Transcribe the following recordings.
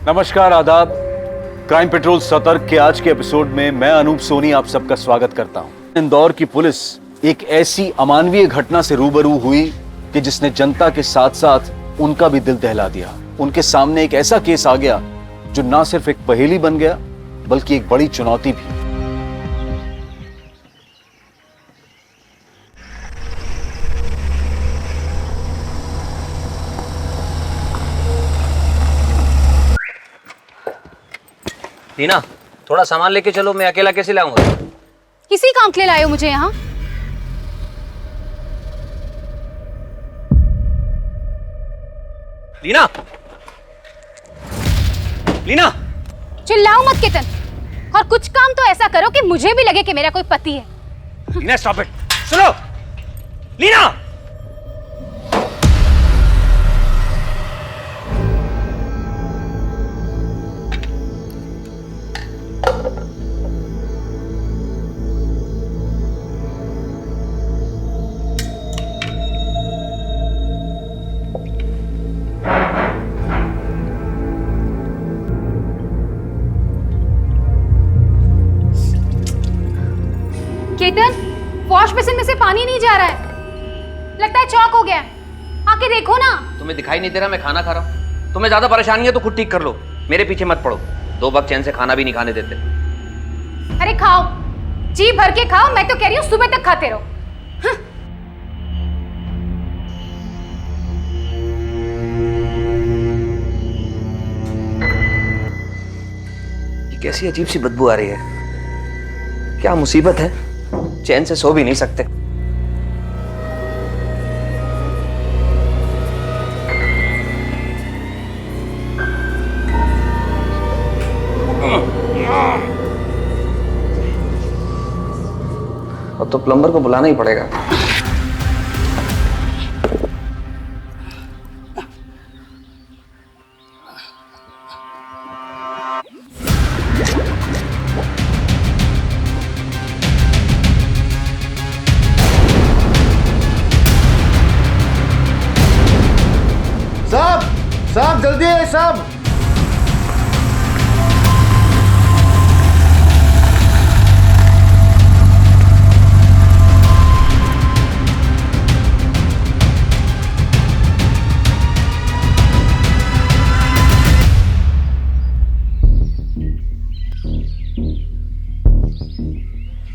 नमस्कार, आदाब। Crime petrol सतर्क के आज के एपिसोड में मैं अनूप सोनी आप सबका स्वागत करता हूं। इंदौर की पुलिस एक ऐसी अमानवीय घटना से रूबरू हुई कि जिसने जनता के साथ साथ उनका भी दिल दहला दिया। उनके सामने एक ऐसा केस आ गया जो ना सिर्फ एक पहेली बन गया बल्कि एक बड़ी चुनौती भी। टीना, थोड़ा सामान लेके चलो, मैं अकेला कैसे लाऊंगा? किसी काम के लिए लाए हो मुझे यहाँ? लीना! लीना! चिल्लाओ मत केतन, और कुछ काम तो ऐसा करो कि मुझे भी लगे कि मेरा कोई पति है। Leena, stop it! सुनो! लीना! केतन, वॉश बेसिन में से पानी नहीं जा रहा है, लगता है चौक हो गया है। आके देखो ना। तुम्हें दिखाई नहीं दे रहा मैं खाना खा रहा हूँ? तुम्हें ज्यादा परेशानी है तो खुद ठीक कर लो, मेरे पीछे मत पड़ो। 2 वक्त चैन से खाना भी नहीं खाने देते। अरे खाओ, जी भर के खाओ, मैं तो कह रही हूँ सुबह तक खाते रहो। ये कैसी अजीब सी बदबू आ रही है, क्या मुसीबत है? चैन से सो भी नहीं सकते। अब तो प्लम्बर को बुलाना ही पड़ेगा। साहब जल्दी है साहब।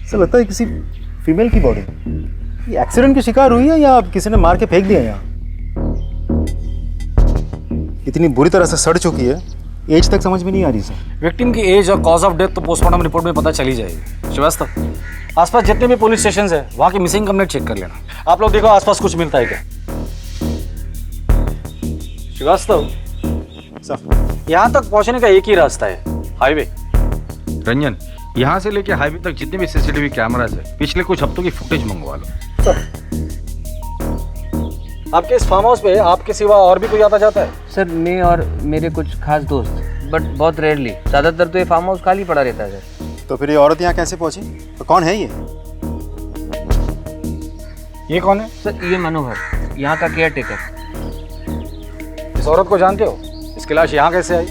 ऐसा लगता है किसी फीमेल की बॉडी ये एक्सीडेंट की शिकार हुई है या किसी ने मार के फेंक दिया यहाँ। इतनी बुरी तरह से सड़ चुकी है, एज तक समझ में नहीं आ रही सर। विक्टिम की एज और कॉज ऑफ डेथ तो पोस्टमार्टम रिपोर्ट में पता चली जाएगी। श्रीवास्तव, आसपास जितने भी पुलिस स्टेशन है वहाँ की मिसिंग कंप्लेंट चेक कर लेना। आप लोग देखो आसपास कुछ मिलता है क्या। श्रीवास्तव सर, यहाँ तक पहुँचने का एक ही रास्ता है, हाईवे। रंजन, यहाँ से लेके हाईवे तक जितने भी सीसीटीवी कैमरास है पिछले कुछ हफ्तों की फुटेज मंगवा लो। सर, आपके इस फार्म हाउस पे आपके सिवा और भी कोई आता जाता है? सर, मैं और मेरे कुछ खास दोस्त, बट बहुत रेयरली। ज्यादातर तो ये फार्म हाउस खाली पड़ा रहता है सर। तो फिर ये औरत यहाँ कैसे पहुंची? तो कौन है ये? ये कौन है? सर, ये मनोहर, यहाँ का केयर टेकर। इस औरत को जानते हो? इसकी लाश यहाँ कैसे आई?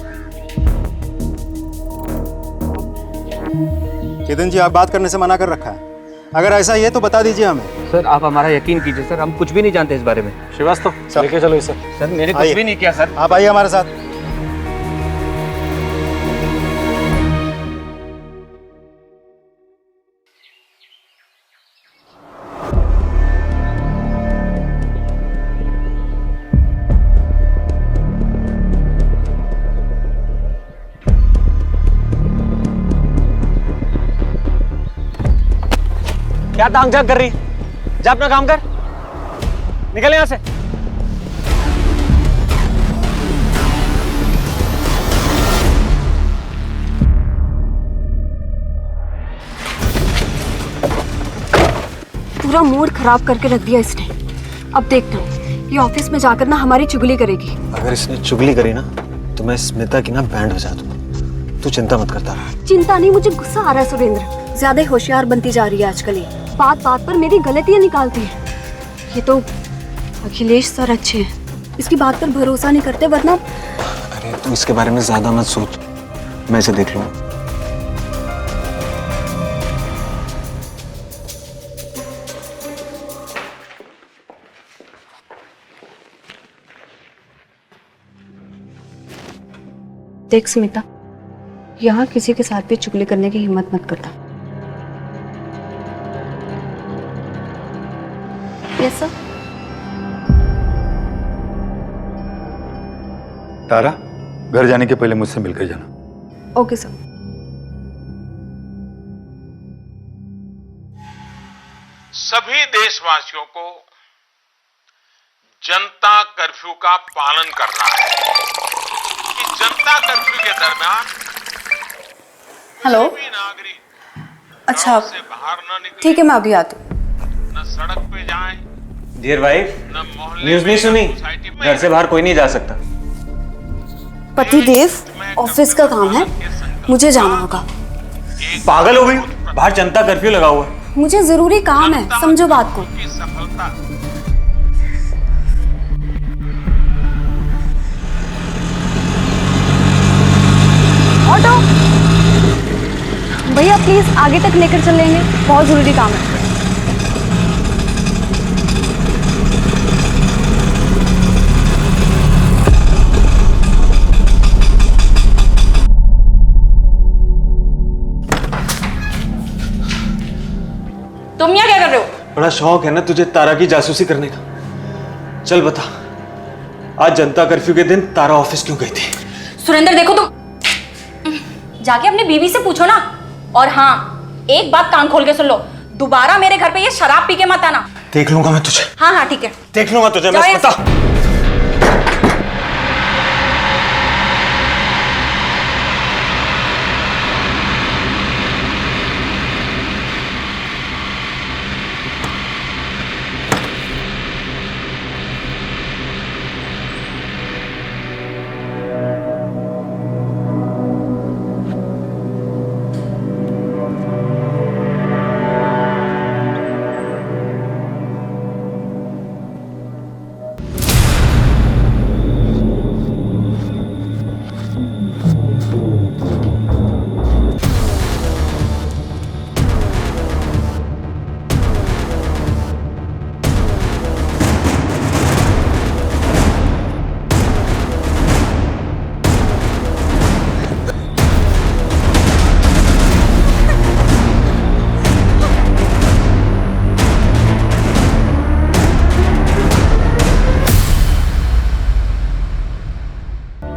केतन जी, आप बात करने से मना कर रखा है। अगर ऐसा ही है तो बता दीजिए हमें। सर, आप हमारा यकीन कीजिए सर, हम कुछ भी नहीं जानते इस बारे में। श्रीवास्तव, लेके चलो इसे। सर, मैंने कुछ भी नहीं किया सर। आप आइए हमारे साथ। क्या टांग झांक कर रही? जा अपना काम कर, निकल यहां से। पूरा मूड खराब करके रख दिया इसने। अब देखना, ये ऑफिस में जाकर ना हमारी चुगली करेगी। अगर इसने चुगली करी ना तो मैं स्मिता की ना बैंड बजा दूंगा। तू चिंता मत करता रहा। चिंता नहीं, मुझे गुस्सा आ रहा है सुरेंद्र। ज्यादा होशियार बनती जा रही है आजकल ये, बात बात पर मेरी गलतियां निकालती है। ये तो अखिलेश सर अच्छे हैं, इसकी बात पर भरोसा नहीं करते, वरना अरे तू इसके बारे में ज्यादा मत सोच, मैं इसे देख लूंगा। देख स्मिता, यहाँ किसी के साथ भी चुगली करने की हिम्मत मत करता। Yes sir. तारा, घर जाने के पहले मुझसे मिलकर जाना। Okay sir. सभी देशवासियों को जनता कर्फ्यू का पालन करना है कि जनता कर्फ्यू के दरमियान हेलो। कोई भी नागरिक अच्छा घरों से बाहर न निकले, ठीक है, मैं अभी आती हूँ। न सड़क पे जाएं, डियर वाइफ, न मोहल्ले न्यूज़ नहीं में, सुनी? सोसाइटी में। घर से बाहर कोई नहीं जा सकता। पतिदेव, ऑफिस का काम है, मुझे जाना होगा। पागल हो गई? बाहर जनता कर्फ्यू लगा हुआ है। मुझे जरूरी काम है, समझो बात को। की सफलता ऑटो भैया प्लीज आगे तक लेकर चलेंगे, बहुत जरूरी काम है। तुम यहाँ क्या कर रहे हो? बड़ा शौक है ना तुझे तारा की जासूसी करने का। चल बता, आज जनता कर्फ्यू के दिन तारा ऑफिस क्यों गई थी? सुरेंद्र देखो, तुम जाके अपनी बीवी से पूछो ना। और हाँ, एक बात कान खोल के सुन लो, दोबारा मेरे घर पे ये शराब पी के मत आना। देख लूंगा मैं तुझे। हाँ हाँ ठीक है, देख लूंगा तुझे, जाओ मैं यहाँ बता।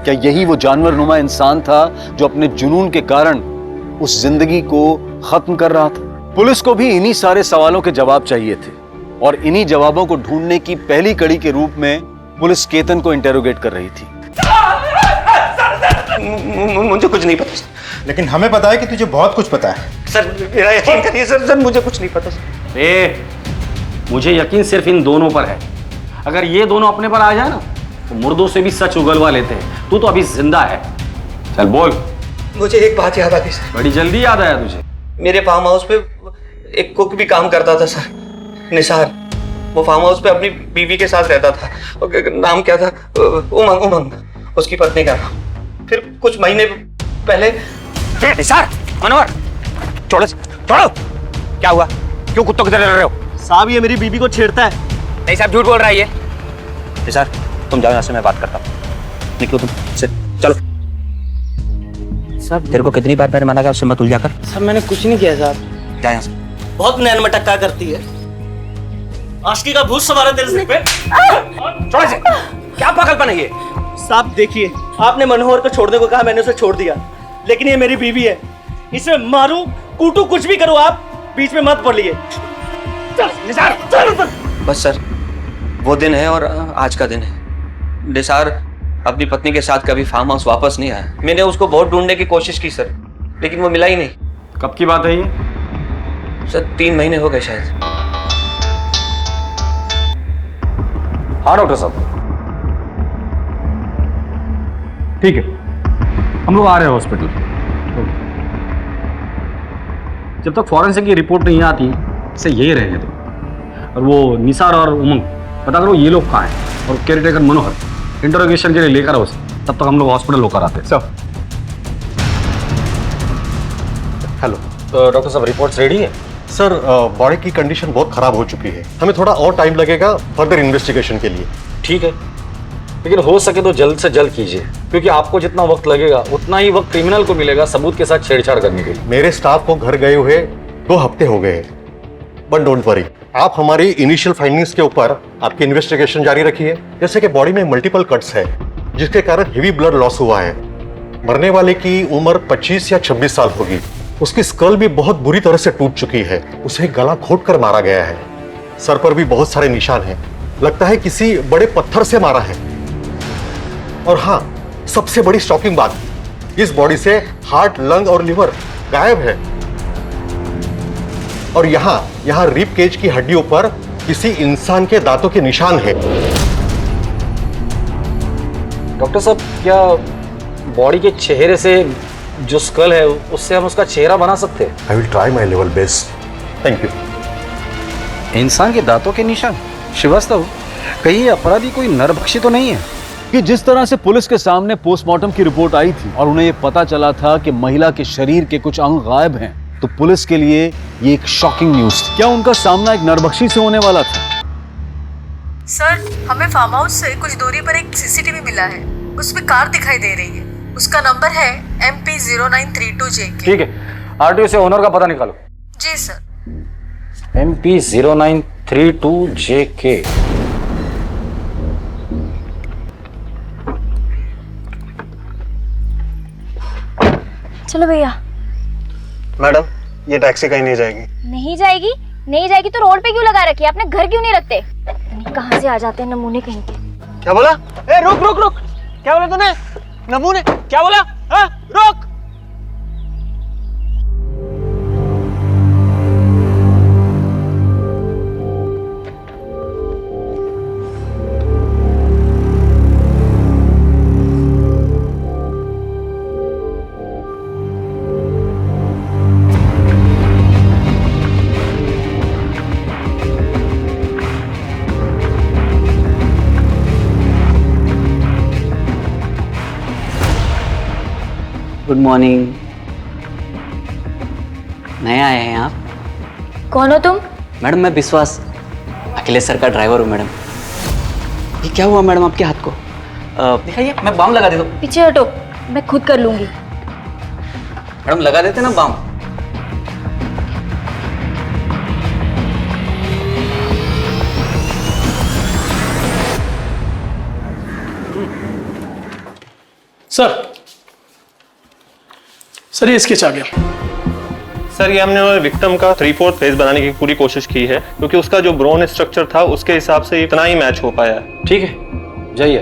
क्या यही वो जानवरनुमा इंसान था जो अपने जुनून के कारण उस जिंदगी को खत्म कर रहा था? पुलिस को भी इन्हीं सारे सवालों के जवाब चाहिए थे और इन्हीं जवाबों को ढूंढने की पहली कड़ी के रूप में पुलिस केतन को इंटेरोगेट कर रही थी। मुझे कुछ नहीं पता। लेकिन हमें पता है कि तुझे बहुत कुछ पता है। सर मेरा यकीन करिए सर, मुझे कुछ नहीं पता सर। मुझे यकीन सिर्फ इन दोनों पर है। अगर ये दोनों अपने पर आ जाए ना तो मुर्दों से भी सच उगलवा लेते हैं। तू तो अभी जिंदा है। चल बोल। मुझे एक बात याद आ गई सर। बड़ी जल्दी याद आया तुझे? मेरे फार्म हाउस पे एक कुक भी काम करता था सर, निसार। वो फार्म हाउस पे अपनी बीवी के साथ रहता था। नाम क्या था? उमंग, उसकी पत्नी का नाम। फिर कुछ महीने पहले निसार, मनोहर, छोड़ो। क्या हुआ? क्यों कुत्तों की तरह लड़ रहे हो? साहब ये मेरी बीवी को छेड़ता है। नहीं साहब, झूठ बोल रहा है ये। निसार तुम जाओ यहाँ से, मैं बात करता हूँ। निकलो तुम से, चलो। साहब तेरे को कितनी बार मैंने मना किया उससे मत उलझा कर। सर मैंने कुछ नहीं किया साहब। जा यहाँ से। बहुत नैन मटक्का करती है, आशिकी का भूत सवार है तेरे सिर पे। छोड़ से। क्या पागलपन है ये? साहब देखिए, आपने मनोहर को छोड़ने को कहा, मैंने उसे छोड़ दिया, लेकिन ये मेरी बीवी है, इसे मारूं कूटू कुछ भी करो, आप बीच में मत पड़िए। बस सर, वो दिन है और आज का दिन है। निसार अपनी पत्नी के साथ कभी फार्म हाउस वापस नहीं आया। मैंने उसको बहुत ढूंढने की कोशिश की सर, लेकिन वो मिला ही नहीं। कब की बात है ये? सर 3 महीने हो गए शायद। हाँ डॉक्टर साहब, ठीक है, हम लोग आ रहे हैं हॉस्पिटल। जब तक फॉरेंसिक की रिपोर्ट नहीं आती इसे यही रहेंगे तो। और वो निसार और उमंग पता करो ये लोग कहाँ हैं, और केयरटेकर मनोहर इंटरोगेशन के लिए लेकर आओ उसे। तब तक हम लोग हॉस्पिटल होकर आते हैं। Sir hello. तो डॉक्टर साहब रिपोर्ट्स रेडी है? सर बॉडी की कंडीशन बहुत खराब हो चुकी है, हमें थोड़ा और टाइम लगेगा फर्दर इन्वेस्टिगेशन के लिए। ठीक है, लेकिन हो सके तो जल्द से जल्द कीजिए, क्योंकि आपको जितना वक्त लगेगा उतना ही वक्त क्रिमिनल को मिलेगा सबूत के साथ छेड़छाड़ करने के लिए। मेरे स्टाफ को घर गए हुए 2 हफ्ते हो गए, बट डोंट वरी, आप हमारी इनिशियल फाइंडिंग्स के ऊपर आपकी इन्वेस्टिगेशन जारी रखिए। जैसे कि बॉडी में मल्टीपल कट्स है, जिसके कारण हेवी ब्लड लॉस हुआ है। मरने वाले की उम्र 25 या 26 साल होगी। उसकी स्कल भी बहुत बुरी तरह से टूट चुकी है, उसे गला घोट कर मारा गया है। सर पर भी बहुत सारे निशान हैं, लगता है किसी बड़े पत्थर से मारा है। और हाँ, सबसे बड़ी शॉकिंग बात, इस बॉडी से हार्ट, लंग और लिवर गायब है। और यहाँ रिब केज की हड्डियों पर किसी इंसान के दांतों के निशान है। डॉक्टर साहब, क्या बॉडी के चेहरे से जो स्कल है उससे हम उसका चेहरा बना सकते हैं? I will try my level best. Thank you. इंसान के दांतों के निशान? श्रीवास्तव, कहीं ये अपराधी कोई नरभक्षी तो नहीं है? कि जिस तरह से पुलिस के सामने पोस्टमार्टम की रिपोर्ट आई थी और उन्हें ये पता चला था कि महिला के शरीर के कुछ अंग गायब हैं, तो पुलिस के लिए ये एक शॉकिंग न्यूज थी। क्या उनका सामना एक नरभक्षी से होने वाला था? सर, हमें फार्म हाउस से कुछ दूरी पर एक सीसीटीवी मिला है, उसमें कार दिखाई दे रही है। उसका नंबर है MP0932JK। ठीक है, आरटीओ से ओनर का पता निकालो। जी सर। MP0932JK। चलो भैया। मैडम, ये टैक्सी कहीं नहीं जाएगी। नहीं जाएगी? नहीं जाएगी तो रोड पे क्यों लगा रखी है? आपने घर क्यों नहीं रखते? कहाँ से आ जाते हैं नमूने कहीं के। क्या बोला? ए रुक रुक रुक, क्या बोला तूने? नमूने क्या बोला? हाँ, रुक। Good morning. नए आए हैं आप? कौन हो तुम? मैडम, मैं विश्वास, अखिलेश सर का ड्राइवर हूँ मैडम। ये क्या हुआ मैडम आपके हाथ को? दिखाइए, मैं बाम लगा देता हूँ। पीछे हटो, मैं खुद कर लूंगी। मैडम लगा देते ना बाम। सर ये स्केच आ गया। सर ये हमने विक्टिम का 3/4 फेस बनाने की पूरी कोशिश की है, क्योंकि उसका जो ब्रोन स्ट्रक्चर था उसके हिसाब से इतना ही मैच हो पाया है। ठीक है, जाइए।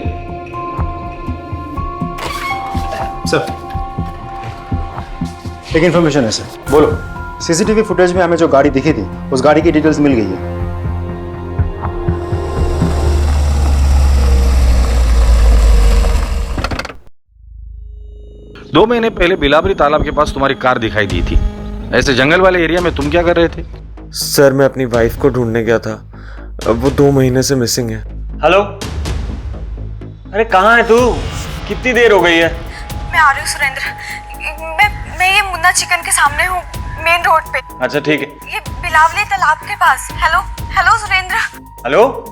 सर, एक इन्फॉर्मेशन है सर। बोलो। सीसीटीवी फुटेज में हमें जो गाड़ी दिखी थी, उस गाड़ी की डिटेल्स मिल गई है। 2 महीने पहले बिलावरी तालाब के पास तुम्हारी कार दिखाई दी थी। ऐसे जंगल वाले एरिया में तुम क्या कर रहे थे? सर, मैं अपनी वाइफ को ढूंढने गया था, अब वो 2 महीने से मिसिंग है। हेलो, अरे कहाँ है तू? कितनी देर हो गई है? मैं आ रही हूँ सुरेंद्र। मैं ये मुन्ना चिकन के सामने हूँ, मेन रोड पे। अच्छा ठीक है। ये बिलावली तालाब के पास। Hello hello Surendra. Hello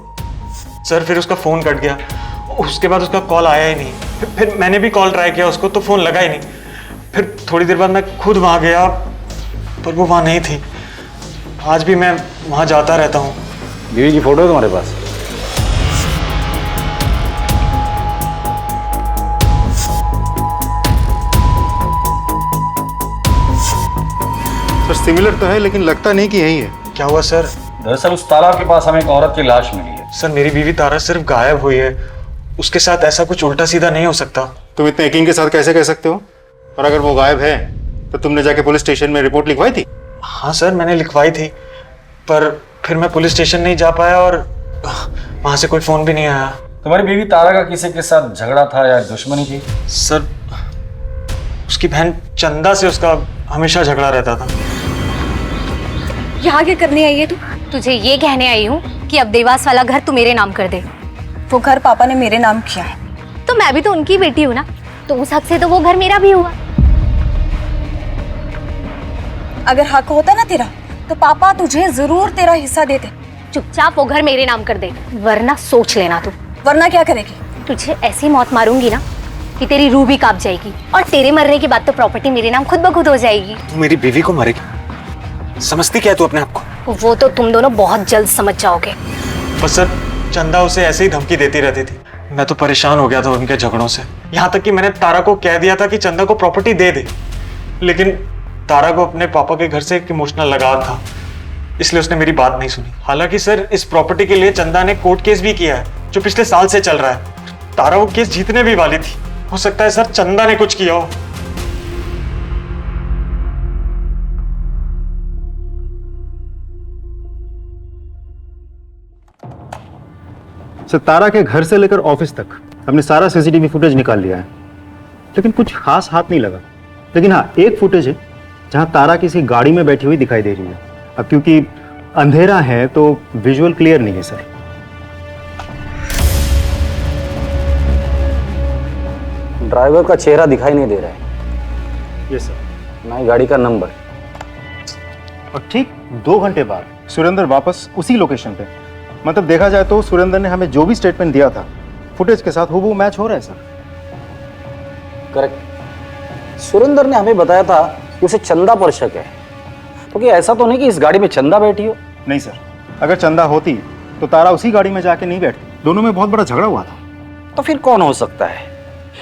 sir, फिर उसका फोन कट गया, उसके बाद उसका कॉल आया ही नहीं। फिर मैंने भी कॉल ट्राई किया उसको, तो फोन लगा ही नहीं। फिर थोड़ी देर बाद मैं खुद वहाँ गया, पर वो वहाँ नहीं थी। आज भी मैं वहाँ जाता रहता हूँ। बीवी की फोटो है तुम्हारे पास? सर सिमिलर तो है, लेकिन लगता नहीं कि यही है। क्या हुआ सर? दरअसल उस तालाब के पास हमें एक औरत की लाश मिली है। सर मेरी बीवी तारा सिर्फ गायब हुई है, उसके साथ ऐसा कुछ उल्टा सीधा नहीं हो सकता। तुम इतने यकीन के साथ कैसे कह सकते हो? और अगर वो गायब है तो तुमने जाके पुलिस स्टेशन में रिपोर्ट लिखवाई थी? हाँ सर, मैंने लिखवाई थी, पर फिर मैं पुलिस स्टेशन नहीं जा पाया और वहाँ से कोई फोन भी नहीं आया। तुम्हारी बीवी तारा का किसी के साथ झगड़ा था या दुश्मनी थी? सर उसकी बहन चंदा से उसका हमेशा झगड़ा रहता था। यहाँ क्या करने आई है तू? तुझे ये कहने आई हूँ कि अब देवास वाला घर तू मेरे नाम कर दे। वो घर पापा ने मेरे नाम किया है। तो मैं भी तो उनकी बेटी हूँ ना, तो उस हक से तो वो घर मेरा भी हुआ। अगर हक होता ना तेरा तो पापा तुझे जरूर तेरा हिस्सा देते। चुपचाप वो घर मेरे नाम कर दे, वरना सोच लेना तू। वरना क्या करेगी? तुझे ऐसी मौत मारूंगी ना कि तेरी रूह भी कांप जाएगी, और तेरे मरने के बाद तो प्रॉपर्टी मेरे नाम खुद ब खुद हो जाएगी। तू मेरी बीवी को मारेगी? समझती क्या है तू अपने आप को? वो तो तुम दोनों बहुत जल्द समझ जाओगे। बस सर, चंदा उसे ऐसे ही धमकी देती रहती थी। मैं तो परेशान हो गया था उनके झगड़ों से। यहाँ तक कि मैंने तारा को कह दिया था कि चंदा को प्रॉपर्टी दे दे, लेकिन तारा को अपने पापा के घर से एक इमोशनल लगाव था, इसलिए उसने मेरी बात नहीं सुनी। हालांकि सर, इस प्रॉपर्टी के लिए चंदा ने कोर्ट केस भी किया है जो पिछले साल से चल रहा है। तारा वो केस जीतने भी वाली थी। हो सकता है सर चंदा ने कुछ किया हो। सर, तारा के घर से लेकर ऑफिस तक हमने सारा सीसीटीवी फुटेज निकाल लिया है, लेकिन कुछ खास हाथ नहीं लगा। लेकिन हाँ, एक फुटेज है जहां तारा किसी गाड़ी में बैठी हुई दिखाई दे रही है। अब क्योंकि अंधेरा है तो विजुअल क्लियर नहीं है सर। ड्राइवर का चेहरा दिखाई नहीं दे रहा है। Yes sir. ना ही गाड़ी का नंबर। और ठीक 2 घंटे बाद सुरेंद्र वापस उसी लोकेशन पे। मतलब देखा जाए तो सुरेंद्र ने हमें जो भी स्टेटमेंट दिया था फुटेज के साथ हूबहू मैच हो रहा है सर। करेक्ट। सुरेंद्र ने हमें बताया था कि उसे चंदा पर शक है, तो क्या ऐसा तो नहीं कि इस गाड़ी में चंदा बैठी हो? नहीं सर, अगर चंदा होती तो तारा उसी गाड़ी में जाके नहीं बैठती। दोनों में बहुत बड़ा झगड़ा हुआ था। तो फिर कौन हो सकता है?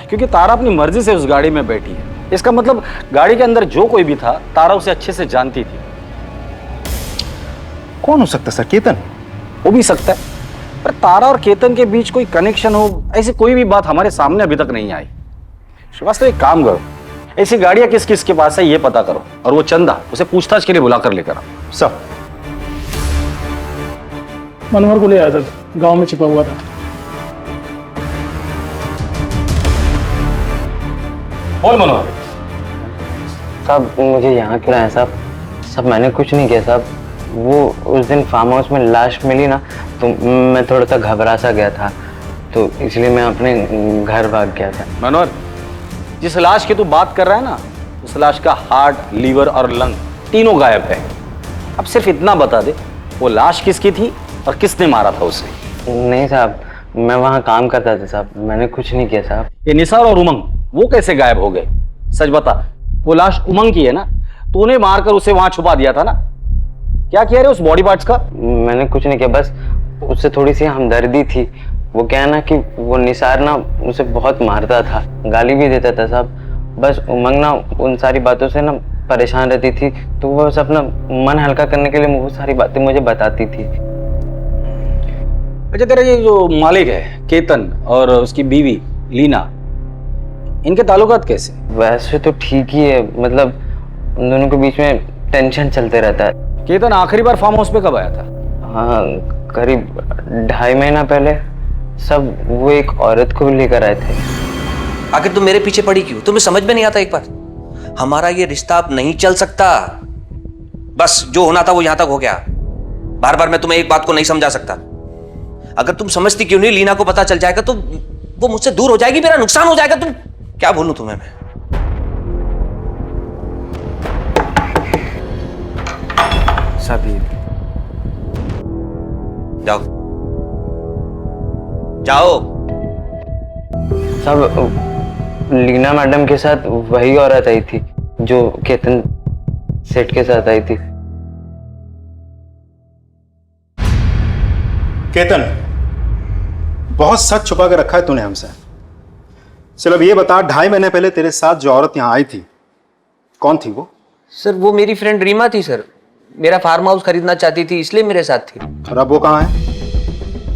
क्योंकि तारा अपनी मर्जी से उस गाड़ी में बैठी है, इसका मतलब गाड़ी के अंदर जो कोई भी था तारा उसे अच्छे से जानती थी। कौन हो सकता सर? केतन हो भी सकता है, पर तारा और केतन के बीच कोई कनेक्शन हो, ऐसी कोई भी बात हमारे सामने अभी तक नहीं आई। श्रीवास्तव, एक काम करो, ऐसी गाड़ियां किस किस के पास है ये पता करो, और वो चंदा उसे पूछताछ के लिए बुलाकर लेकर आओ। सब मनोहर को ले आया था, गांव में छिपा हुआ था। बोल मनोहर। साहब, मुझे यहाँ क्यों लाया साहब? सब मैंने कुछ नहीं किया साहब। वो उस दिन फार्म हाउस में लाश मिली ना, तो मैं थोड़ा सा घबरा सा गया था, तो इसलिए मैं अपने घर भाग गया था। मनोहर, जिस लाश की तू बात कर रहा है ना, उस लाश का हार्ट, लीवर और लंग तीनों गायब है। अब सिर्फ इतना बता दे, वो लाश किसकी थी और किसने मारा था उसे? नहीं साहब, मैं वहाँ काम करता था साहब, मैंने कुछ नहीं किया साहब। ये निसार और उमंग वो कैसे गायब हो गए? सच बता, वो लाश उमंग की है ना? तूने मारकर उसे वहां छुपा दिया था ना? क्या किया रे उस बॉडी पार्ट्स का? मैंने कुछ नहीं किया, बस उससे थोड़ी सी हमदर्दी थी। वो क्या है ना कि वो निसार ना उसे बहुत मारता था, गाली भी देता था साहब। बस उमंग ना उन सारी बातों से ना परेशान रहती थी, तो वो बस अपना मन हल्का करने के लिए वो सारी बातें मुझे बताती थी। अच्छा, तेरा ये जो मालिक है केतन और उसकी बीवी लीना, इनके ताल्लुकात कैसे? वैसे तो ठीक ही है, मतलब उन दोनों के बीच में टेंशन चलते रहता है। केतन आखिरी बार फार्म हाउस पे कब आया था? हाँ, करीब 2.5 महीना पहले। सब वो एक औरत को लेकर आए थे। आखिर तुम मेरे पीछे पड़ी क्यों? तुम्हें समझ में नहीं आता एक बार? हमारा ये रिश्ता अब नहीं चल सकता। बस जो होना था वो यहां तक हो गया। बार बार मैं तुम्हें एक बात को नहीं समझा सकता। अगर तुम समझती क्यों नहीं, लीना को पता चल जाएगा तो वो मुझसे दूर हो जाएगी, मेरा नुकसान हो जाएगा। तुम क्या बोलूं तुम्हें मैं? साबिर, जाओ जाओ। सब लीना मैडम के साथ वही औरत आई थी जो केतन सेठ के साथ आई थी। केतन, बहुत सच छुपा के रखा है तूने हमसे। चल अब ये बता, 2.5 महीने पहले तेरे साथ जो औरत यहाँ आई थी, कौन थी वो? सर, वो मेरी फ्रेंड रीमा थी सर। मेरा फार्म हाउस खरीदना चाहती थी, इसलिए मेरे साथ थी। और अब वो कहाँ है?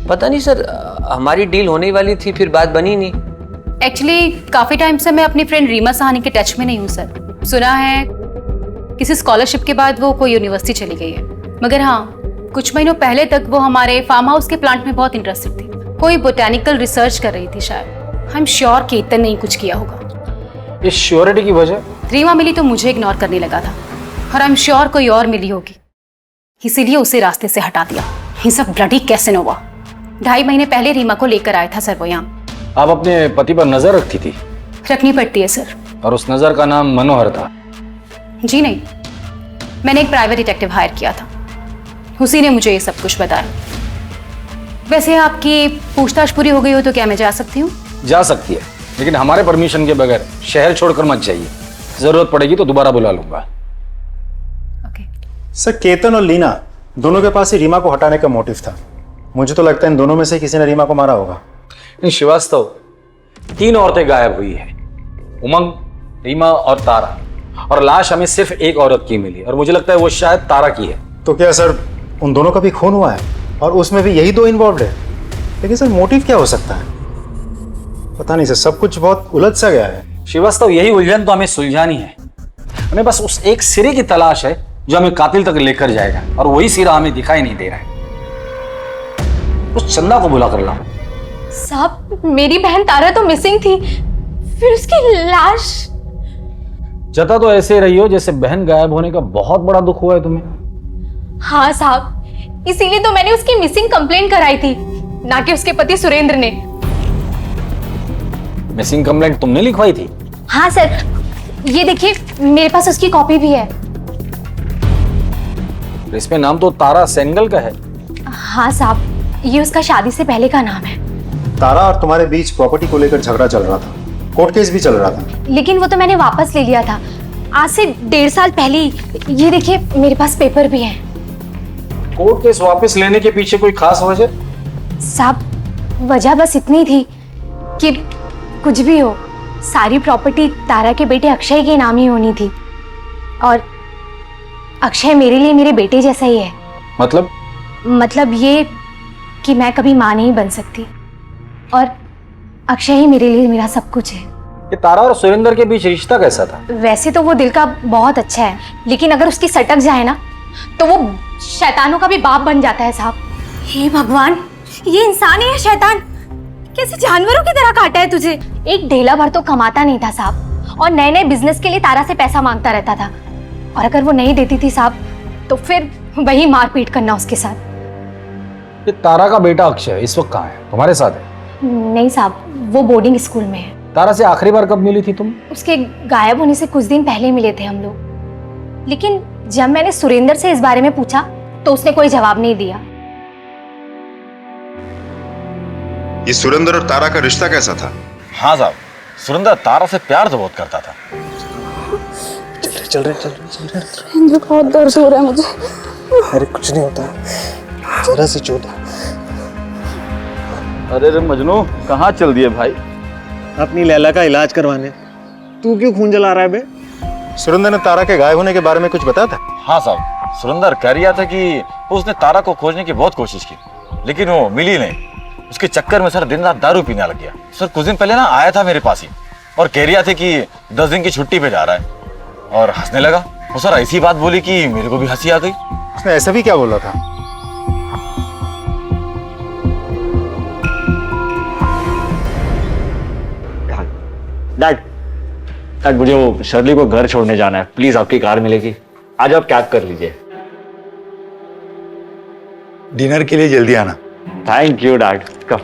पता नहीं सर, हमारी डील होने वाली थी, फिर बात बनी नहीं। एक्चुअली काफी टाइम से मैं अपनी फ्रेंड रीमा साहनी के टच में नहीं हूँ सर। सुना है किसी स्कॉलरशिप के बाद वो कोई यूनिवर्सिटी चली गई है, मगर हाँ, कुछ महीनों पहले तक वो हमारे फार्म हाउस के प्लांट में बहुत इंटरेस्टेड थी। कोई बोटेनिकल रिसर्च कर रही थी शायद। आई एम श्योर केतन ने कुछ किया होगा। इस श्योरिटी की वजह? रीमा मिली तो मुझे इग्नोर करने लगा था, और आई एम श्योर कोई और मिली होगी, इसीलिए उसे रास्ते से हटा दिया। ये सब ब्लडी कैसेनोवा 2.5 महीने पहले रीमा को लेकर आया था सर वो यहाँ। आप अपने पति पर नजर रखती थी? रखनी पड़ती है सर। और उस नजर का नाम मनोहर था? जी नहीं, मैंने एक प्राइवेट डिटेक्टिव हायर किया था, उसी ने मुझे ये सब कुछ बताया। वैसे आपकी पूछताछ पूरी हो गई हो तो क्या मैं जा सकती हूँ? जा सकती है, लेकिन हमारे परमिशन के बगैर शहर छोड़कर मत जाइए। जरूरत पड़ेगी तो दोबारा बुला लूंगा। सर, केतन और लीना दोनों के पास ही रीमा को हटाने का मोटिव था। मुझे तो लगता है इन दोनों में से किसी ने रीमा को मारा होगा। इन श्रीवास्तव, 3 औरतें गायब हुई है, उमंग, रीमा और तारा, और लाश हमें सिर्फ एक औरत की मिली और मुझे लगता है वो शायद तारा की है। तो क्या सर उन दोनों का भी खून हुआ है और उसमें भी यही 2 इन्वॉल्व है? लेकिन सर मोटिव क्या हो सकता है? पता नहीं सर, सब कुछ बहुत उलझ सा गया है। श्रीवास्तव, यही उलझन तो हमें सुलझानी है। हमें बस उस एक सिरे की तलाश है जो हमें कातिल तक लेकर जाएगा, और वही सिरा हमें दिखाई नहीं दे रहा है। उस चंदा को बुला कर लाओ। साहब, मेरी बहन तारा तो मिसिंग थी, फिर उसकी लाश। जता तो ऐसे रही हो जैसे बहन गायब होने का बहुत बड़ा दुख हुआ है तुम्हें। हाँ साहब, इसीलिए तो मैंने उसकी मिसिंग कंप्लेंट कराई थी, ना कि उसके पति सुरेंद्र ने। मिसिंग कंप्लेंट तुमने लिखवाई थी? हाँ सर, ये देखिए मेरे पास उसकी कॉपी भी है। इसमें नाम तो तारा सेंगल का है। हाँ साहब, ये उसका शादी से पहले का नाम है। तारा और तुम्हारे बीच प्रॉपर्टी को लेकर झगड़ा चल रहा था, कोर्ट केस भी चल रहा था। लेकिन वो तो मैंने वापस ले लिया था आज से 1.5 साल पहले ही। ये देखिए मेरे पास पेपर भी है। कोर्ट केस वापस लेने के पीछे कोई खास वजह? साहब, वजह बस इतनी थी कि कुछ भी हो, सारी प्रॉपर्टी तारा के बेटे अक्षय के नाम ही होनी थी, और अक्षय मेरे लिए मेरे बेटे जैसा ही है। मतलब ये कि मैं कभी मां नहीं बन सकती, और अक्षय ही मेरे लिए मेरा सब कुछ है। ये तारा और सुरेंद्र के बीच रिश्ता कैसा था? वैसे तो वो दिल का बहुत अच्छा है, लेकिन अगर उसकी सटक जाए ना तो वो शैतानों का भी बाप बन जाता है साहब। हे भगवान, ये इंसान है या शैतान? कैसे जानवरों की तरह काटा है तुझे। एक ढेला भर तो कमाता नहीं था साहब, और नए नए बिजनेस के लिए तारा से पैसा मांगता रहता था, और अगर वो नहीं देती थी साहब तो फिर वही मारपीट करना उसके साथ। ये तारा का बेटा अक्षय इस वक्त कहाँ है? तुम्हारे साथ है? नहीं साहब, वो बोर्डिंग स्कूल में है। तारा से आखिरी बार कब मिली थी तुम? उसके गायब होने से कुछ दिन पहले मिले थे हम लोग, लेकिन जब मैंने सुरेंद्र से इस बारे में पूछा तो उसने कोई जवाब नहीं दिया। ये सुरेंद्र और तारा का रिश्ता कैसा था? हाँ साहब, सुरेंद्र तारा से प्यार तो बहुत करता था। चल रहे इंद्र, बहुत दर्द हो रहा है मुझे। अरे कुछ नहीं होता, जरा सी चोट है। अरे मजनू, कहाँ चल दिए भाई? अपनी लैला का इलाज करवाने। तू क्यों खून जला रहा है बे? सुरेंद्र ने तारा के गायब होने के बारे में कुछ बताया था? हाँ साहब, सुरेंद्र कह रहा था कि उसने तारा को खोजने की बहुत कोशिश की, लेकिन वो मिली नहीं। उसके चक्कर में सर दिन रात दारू पीने लग गया। सर कुछ दिन पहले ना आया था मेरे पास ही, और कह रहा था कि 10 दिन की छुट्टी पे जा रहा है, और हंसने लगा। वो सर ऐसी बात बोली कि मेरे को भी हंसी आ गई। उसने ऐसा भी क्या बोला था? डैड, मुझे वो शर्ली को घर छोड़ने जाना है, प्लीज आपकी कार मिलेगी? आज आप कैब कर लीजिए। डिनर के लिए जल्दी आना। Thank you dad. Come.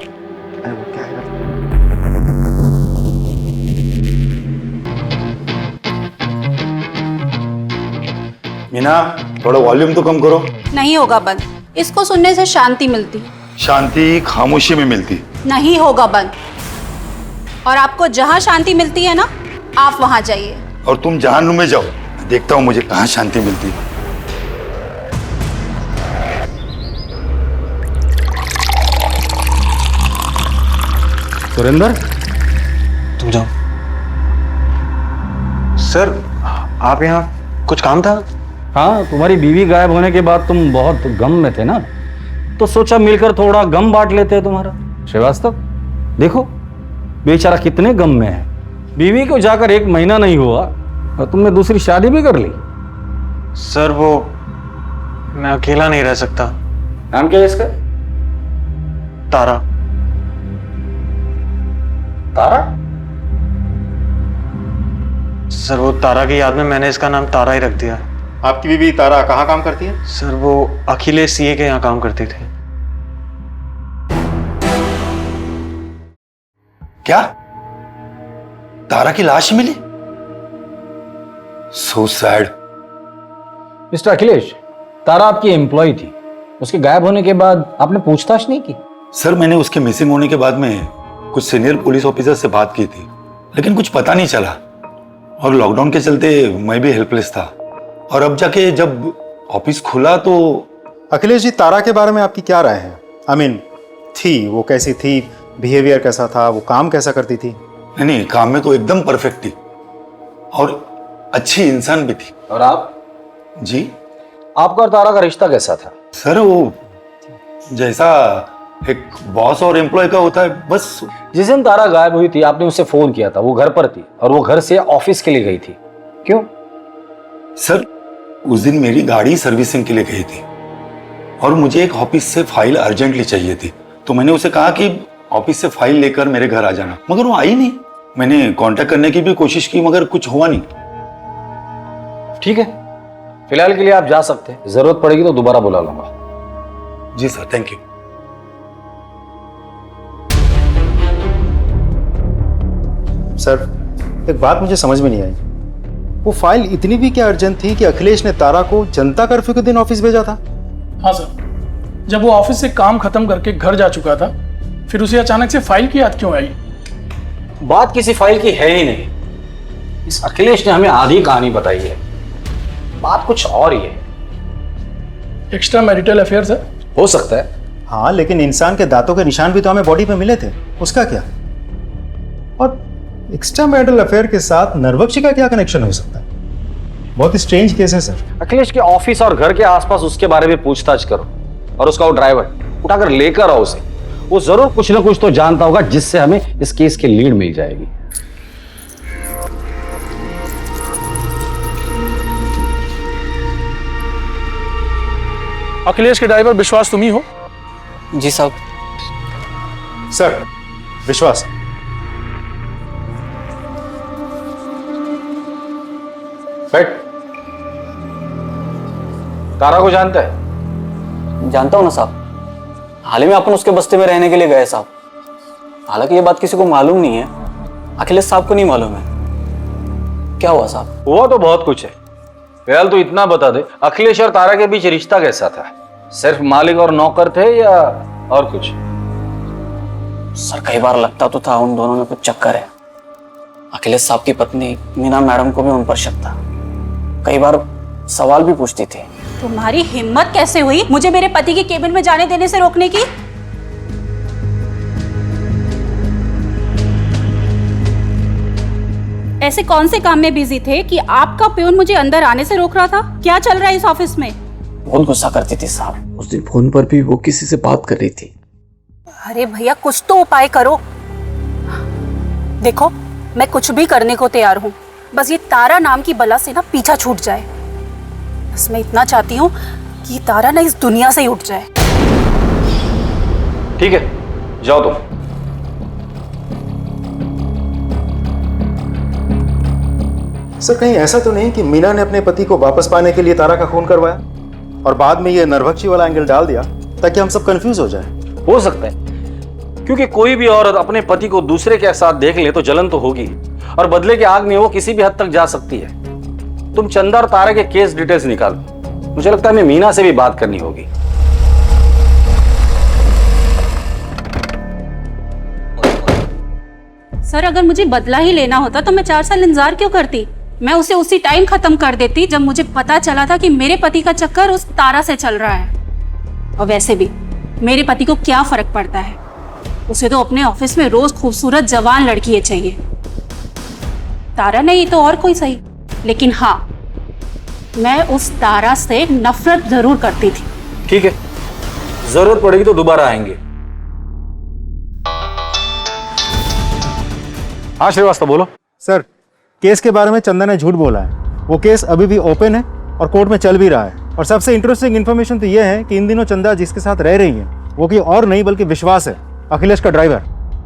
Meena, थोड़ा वॉल्यूम तो कम करो। नहीं होगा बंद, इसको सुनने से शांति मिलती। शांति खामोशी में मिलती। नहीं होगा बंद, और आपको जहां शांति मिलती है ना, आप वहां जाइए। और तुम जहानुम में जाओ, देखता हूं मुझे कहाँ शांति मिलती है। सुरेंद्र, तुम जाओ। सर, आप यहाँ कुछ काम था? हाँ, तुम्हारी बीवी गायब होने के बाद तुम बहुत गम में थे ना, तो सोचा मिलकर थोड़ा गम बांट लेते हैं तुम्हारा। श्रीवास्तव, देखो बेचारा कितने गम में है। बीवी को जाकर 1 महीना नहीं हुआ और तुमने दूसरी शादी भी कर ली। सर वो मैं अकेला नहीं रह सकता। नाम क्या है इसका? तारा। तारा? सर वो तारा की याद में मैंने इसका नाम तारा ही रख दिया। आपकी बीवी तारा कहाँ काम करती है? सर वो अखिलेश सीए के यहाँ काम करते थे। क्या? तारा की लाश मिली? So sad. Mister Akhilesh, Tara आपकी एम्प्लॉय थी, उसके गायब होने के बाद आपने पूछताछ नहीं की? सर, मैंने उसके मिसिंग होने के बाद में कुछ सीनियर पुलिस ऑफिसर से बात की थी, लेकिन कुछ पता नहीं चला। और लॉकडाउन के चलते मैं भी हेल्पलेस था। और अब जाके जब ऑफिस खुला तो... अखिलेश जी, तारा के बारे में आपकी क्या राय है? आई मीन, थी वो कैसी थी, बिहेवियर कैसा था, वो काम कैसा करती थी? नहीं, काम में तो एकदम परफेक्ट थी और अच्छी इंसान भी थी। और आप? जी, आपका और तारा का रिश्ता कैसा था? सर, वो जैसा एक बॉस और एम्प्लॉय का होता है, बस। जिस दिन तारा गायब हुई थी आपने उसे फोन किया था, वो घर पर थी और वो घर से ऑफिस के लिए गई थी, क्यों? सर, उस दिन मेरी गाड़ी सर्विसिंग के लिए गई थी और मुझे एक ऑफिस से फाइल अर्जेंटली चाहिए थी, तो मैंने उसे कहा कि ऑफिस से फाइल लेकर मेरे घर आ जाना, मगर वो आई नहीं। मैंने कांटेक्ट करने की भी कोशिश की, मगर कुछ हुआ नहीं। ठीक है, फिलहाल के लिए आप जा सकते हैं, जरूरत पड़ेगी तो दोबारा बुला लूंगा। जी सर, थैंक यू। सर, एक बात मुझे समझ में नहीं आई, वो फाइल इतनी भी क्या अर्जेंट थी कि अखिलेश ने तारा को जनता कर्फ्यू के दिन ऑफिस भेजा था? हाँ सर, जब वो ऑफिस से काम खत्म करके घर जा चुका था, फिर उसे अचानक से फाइल की याद क्यों आई? बात किसी फाइल की है ही नहीं। इस अखिलेश ने हमें आधी कहानी बताई है, बात कुछ और ही है। Extra marital affair sir? हो सकता है। हाँ, लेकिन इंसान के दांतों के निशान भी तो हमें बॉडी पे मिले थे, उसका क्या? और एक्स्ट्रा मैरिटल अफेयर के साथ नरबख्शी का क्या कनेक्शन हो सकता है? बहुत स्ट्रेंज केस है सर। अखिलेश के ऑफिस और घर के आसपास उसके बारे में पूछताछ करो और उसका वो ड्राइवर उठाकर लेकर आओ उसे। वो जरूर कुछ ना कुछ तो जानता होगा जिससे हमें इस केस की लीड मिल जाएगी। अखिलेश के ड्राइवर विश्वास तुम ही हो? जी साहब। सर, विश्वास। बैठ। तारा को जानता है? जानता हूं ना साहब, हाल ही में अपन उसके बस्ती में रहने के लिए गए साहब। हालांकि ये बात किसी को मालूम नहीं है, अखिलेश साहब को नहीं मालूम है। क्या हुआ साहब? हुआ तो बहुत कुछ है, फिलहाल तो इतना बता दे, अखिलेश और तारा के बीच रिश्ता कैसा था? सिर्फ मालिक और नौकर थे या और कुछ? सर, कई बार लगता तो था उन दोनों में कुछ चक्कर है। अखिलेश साहब की पत्नी मीना मैडम को भी उन पर शक था, कई बार सवाल भी पूछती थी। तुम्हारी हिम्मत कैसे हुई मुझे मेरे पति के केबिन में जाने देने से रोकने की? ऐसे कौन से काम में बिजी थे कि आपका प्यून मुझे अंदर आने से रोक रहा था? क्या चल रहा है इस ऑफिस में? बहुत गुस्सा करती थी साहब। उस दिन फोन पर भी वो किसी से बात कर रही थी। अरे भैया, कुछ तो उपाय करो। देखो, मैं कुछ भी करने को तैयार हूँ, बस ये तारा नाम की बला से ना पीछा छूट जाए। बस मैं इतना चाहती हूँ कि तारा ना इस दुनिया से ही उठ जाए। ठीक है, जाओ तुम। सर, कहीं ऐसा तो नहीं कि मीना ने अपने पति को वापस पाने के लिए तारा का खून करवाया और बाद में ये नरभक्षी वाला एंगल डाल दिया ताकि हम सब कंफ्यूज हो जाए? हो सकता है, क्योंकि कोई भी औरत अपने पति को दूसरे के साथ देख ले तो जलन तो होगी, और बदले की आग में वो किसी भी हद तक जा सकती है। तुम चंदा और तारा के केस डिटेल्स निकालो, मुझे लगता है हमें मीना से भी बात करनी होगी। सर, अगर मुझे बदला ही लेना होता तो मैं 4 साल इंतजार क्यों करती? मैं उसे उसी टाइम खत्म कर देती जब मुझे पता चला था कि मेरे पति का चक्कर उस तारा से चल रहा है। और वैसे भी मेरे पति को क्या फर्क पड़ता है, उसे तो अपने ऑफिस में रोज खूबसूरत जवान लड़की चाहिए। तारा नहीं तो और कोई सही, लेकिन हाँ, मैं उस तारा से नफरत जरूर करती थी। ठीक है, जरूरत पड़ेगी तो दोबारा आएंगे। हाँ श्रीवास्तव, बोलो। सर, केस के बारे में चंदा ने झूठ बोला है। वो केस अभी भी ओपन है और कोर्ट में चल भी रहा है। और सबसे इंटरेस्टिंग इन्फॉर्मेशन तो यह है कि इन दिनों चंदा जिसके साथ रह रही है वो कोई और नहीं बल्कि विश्वास है, अखिलेश का ड्राइवर।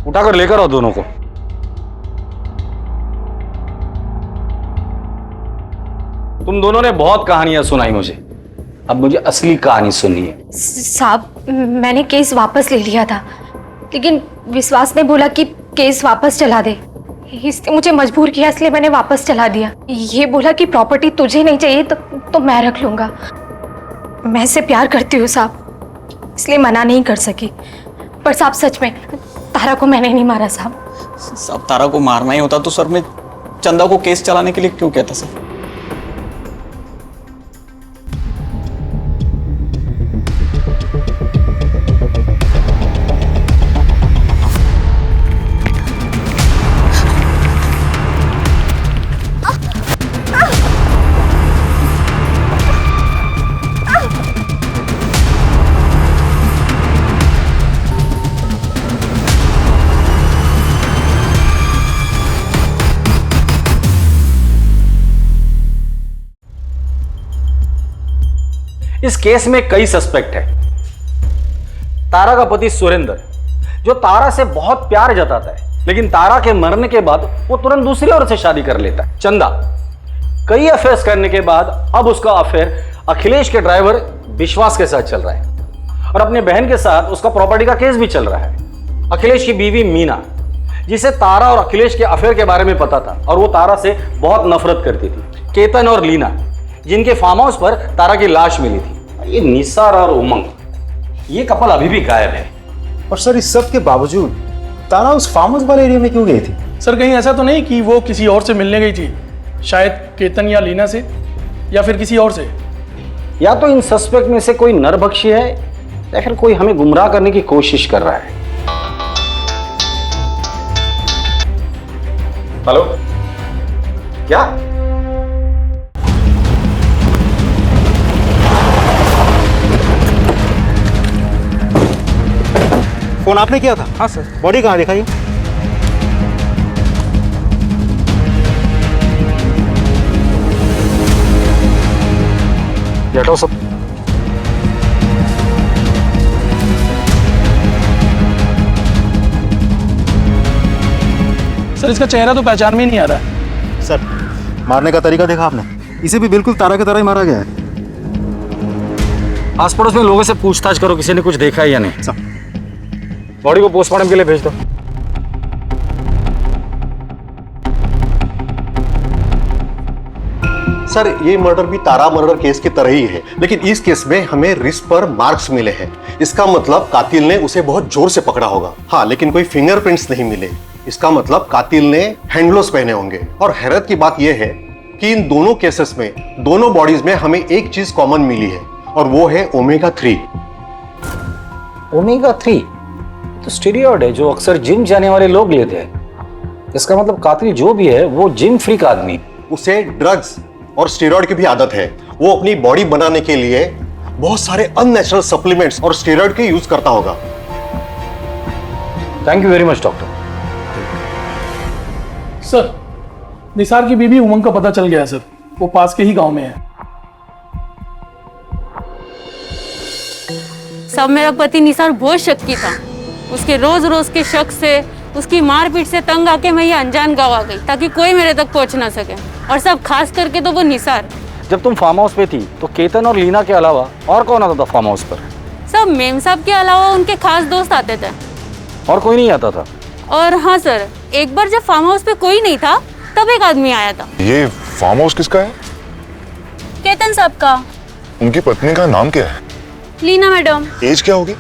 उठाकर लेकर आओ दोनों को। तुम दोनों ने बहुत कहानियां सुनाई मुझे, अब मुझे असली कहानी सुननी है। साहब, मैंने केस वापस ले लिया था, लेकिन विश्वास ने बोला कि केस वापस चला दे। इसने मुझे मजबूर किया, इसलिए मैंने वापस चला दिया। ये बोला कि प्रॉपर्टी तुझे नहीं चाहिए तो मैं रख लूंगा। मैं इससे प्यार करती हूँ साहब, इसलिए मना नहीं कर सकी। पर साहब सच में तारा को मैंने नहीं मारा साहब। सब तारा को मारना ही होता तो सर मैं चंदा को केस चलाने के लिए क्यों कहता सर? इस केस में कई सस्पेक्ट है। तारा का पति सुरेंद्र, जो तारा से बहुत प्यार जताता है, लेकिन तारा के मरने के बाद वो तुरंत दूसरी औरत से शादी कर लेता है। चंदा, कई अफेयर्स करने के बाद अब उसका अफेयर अखिलेश के ड्राइवर विश्वास के साथ चल रहा है, और अपने बहन के साथ उसका प्रॉपर्टी का केस भी चल रहा है। अखिलेश की बीवी मीना, जिसे तारा और अखिलेश के अफेयर के बारे में पता था और वो तारा से बहुत नफरत करती थी। केतन और लीना, जिनके फार्म हाउस पर तारा की लाश मिली थी। ये निसार और उमंग, ये कपल अभी भी गायब है। और सर इस सब के बावजूद तारा उस फार्म हाउस वाले एरिया में क्यों गई थी? सर कहीं ऐसा तो नहीं कि वो किसी और से मिलने गई थी, शायद केतन या लीना से, या फिर किसी और से। या तो इन सस्पेक्ट में से कोई नरभक्षी है या फिर कोई हमें गुमराह करने की कोशिश कर रहा है। हेलो, क्या? फोन आपने किया था? हाँ सर। बॉडी कहाँ दिखाइए? हटाओ सब। सर इसका चेहरा तो पहचान में ही नहीं आ रहा है। सर मारने का तरीका देखा आपने? इसे भी बिल्कुल तारा की तरह ही मारा गया है। आस पड़ोस में लोगों से पूछताछ करो, किसी ने कुछ देखा है या नहीं। बॉडी को पोस्टमार्टम के लिए भेज दो। सर ये मर्डर भी तारा मर्डर केस की तरह ही है, लेकिन इस केस में हमें रिस्ट पर मार्क्स मिले हैं। इसका मतलब कातिल ने उसे बहुत जोर से पकड़ा होगा। हाँ, लेकिन कोई फिंगरप्रिंट्स नहीं मिले। इसका मतलब कातिल ने हैंड ग्लोव्स पहने होंगे। और हैरत की बात यह है कि इन दोनों केसेस में, दोनों बॉडीज में हमें एक चीज कॉमन मिली है, और वो है ओमेगा 3। ओमेगा 3 तो स्टेरॉइड है जो अक्सर जिम जाने वाले लोग लेते हैं। इसका मतलब कातिल जो भी है वो जिम फ्रीक आदमी। उसे ड्रग्स और स्टेरॉइड की भी आदत है। वो अपनी बॉडी बनाने के लिए बहुत सारे अननेचुरल सप्लीमेंट्स और स्टेरॉइड के यूज करता होगा। Thank you very much doctor. Sir Nisar की बीवी उमंग का पता चल गया सर, वो पास के ही गांव में है। सब मेरा पति निसार बहुत शक्की था। उसके रोज रोज के शक से, उसकी मारपीट से तंग आके मैं ये अनजान गाँव आ गई ताकि कोई मेरे तक पहुंच ना सके, और सब खास करके तो वो निसार। जब तुम फार्म हाउस पे थी तो केतन और लीना के अलावा और कौन आता था फार्म हाउस पर? सब मेम साहब के अलावा उनके खास दोस्त आते थे। और कोई नहीं आता था? और हाँ सर, एक बार जब फार्म हाउस पे कोई नहीं था तब एक आदमी आया था। ये फार्म हाउस किसका है? केतन साहब का। उनकी पत्नी का नाम क्या है? लीना मैडम। एज क्या होगी?